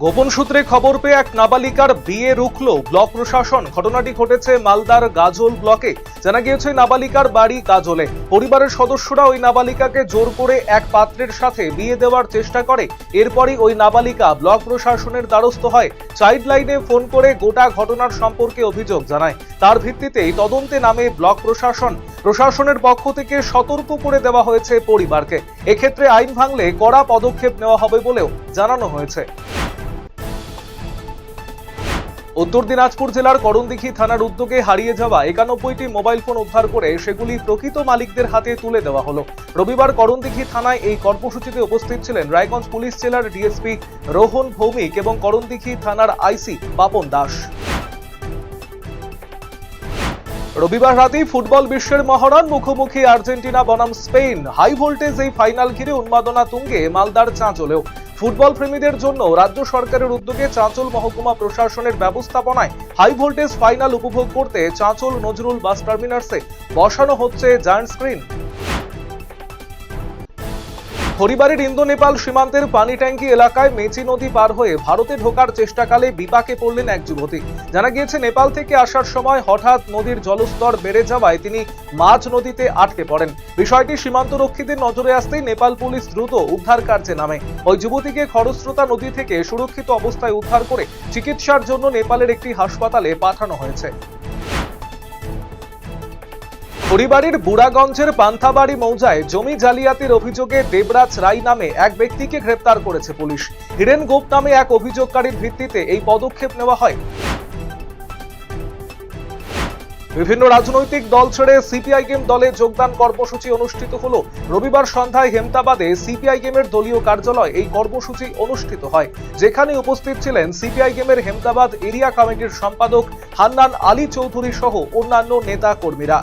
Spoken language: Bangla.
গোপন সূত্রে খবর পেয়ে এক নাবালিকার বিয়ে রুখল ব্লক প্রশাসন। ঘটনাটি ঘটেছে মালদার গাজল ব্লকে। জানা গিয়েছে নাবালিকার বাড়ি গাজলে। পরিবারের সদস্যরা ওই নাবালিকাকে জোর করে এক পাত্রের সাথে বিয়ে দেওয়ার চেষ্টা করে। এরপরই ওই নাবালিকা ব্লক প্রশাসনের দ্বারস্থ হয়। চাইল্ড লাইনে ফোন করে গোটা ঘটনার সম্পর্কে অভিযোগ জানায়। তার ভিত্তিতেই তদন্তে নামে ব্লক প্রশাসন। প্রশাসনের পক্ষ থেকে সতর্ক করে দেওয়া হয়েছে পরিবারকে। এক্ষেত্রে আইন ভাঙলে কড়া পদক্ষেপ নেওয়া হবে বলেও জানানো হয়েছে। উত্তর দিনাজপুর জেলার করণদিঘি থানার উদ্যোগে হারিয়ে যাওয়া 91টি মোবাইল ফোন উদ্ধার করে সেগুলি প্রকৃত মালিকদের হাতে তুলে দেওয়া হলো। রবিবার করণদিঘি থানায় এই কর্মসূচিতে উপস্থিত ছিলেন রায়গঞ্জ পুলিশ জেলার ডিএসপি রোহন ভৌমিক এবং করণদিঘি থানার আইসি পাপন দাস। রবিবার রাতেই ফুটবল বিশ্বের মহড়ার মুখোমুখি আর্জেন্টিনা বনাম স্পেন। হাই ভোল্টেজ এই ফাইনাল ঘিরে উন্মাদনা তুঙ্গে মালদার চাঁচলেও। ফুটবল প্রেমীদের জন্য রাজ্য সরকারের উদ্যোগে চাঁচল মহকুমা প্রশাসনের ব্যবস্থাপনায় হাই ভোল্টেজ ফাইনাল উপভোগ করতে চাঁচল নজরুল বাস টার্মিনাসে বসানো হচ্ছে জায়ান্ট স্ক্রিন। হরিবাড়ির ইন্দো নেপাল সীমান্তের পানি ট্যাঙ্কি এলাকায় মেচি নদী পার হয়ে ভারতে ঢোকার চেষ্টাকালে বিপাকে পড়লেন এক যুবতী। জানা গিয়েছে নেপাল থেকে আসার সময় হঠাৎ নদীর জলস্তর বেড়ে যাওয়ায় তিনি মাঝ নদীতে আটকে পড়েন। বিষয়টি সীমান্তরক্ষীদের নজরে আসতেই নেপাল পুলিশ দ্রুত উদ্ধার কার্যে নামে। ওই যুবতীকে খরস্রোতা নদী থেকে সুরক্ষিত অবস্থায় উদ্ধার করে চিকিৎসার জন্য নেপালের একটি হাসপাতালে পাঠানো হয়েছে। হরিবাড়ির বুড়াগঞ্জের পান্থাবাড়ি মৌজায় জমি জালিয়াতির অভিযোগে দেবরাজ রায় নামে এক ব্যক্তিকে গ্রেপ্তার করেছে পুলিশ। হিরেন গোপ নামে এক অভিযোগকারীর ভিত্তিতে এই পদক্ষেপ নেওয়া হয়। বিভিন্ন রাজনৈতিক দল ছেড়ে সিপিআইএম দলে যোগদান কর্মসূচি অনুষ্ঠিত হলো। রবিবার সন্ধ্যায় হেমতাবাদে সিপিআইএমের দলীয় কার্যালয় এই কর্মসূচি অনুষ্ঠিত হয়, যেখানে উপস্থিত ছিলেন সিপিআইএমের হেমতাবাদ এরিয়া কমিটির সম্পাদক হান্নান আলী চৌধুরী সহ অন্যান্য নেতা কর্মীরা।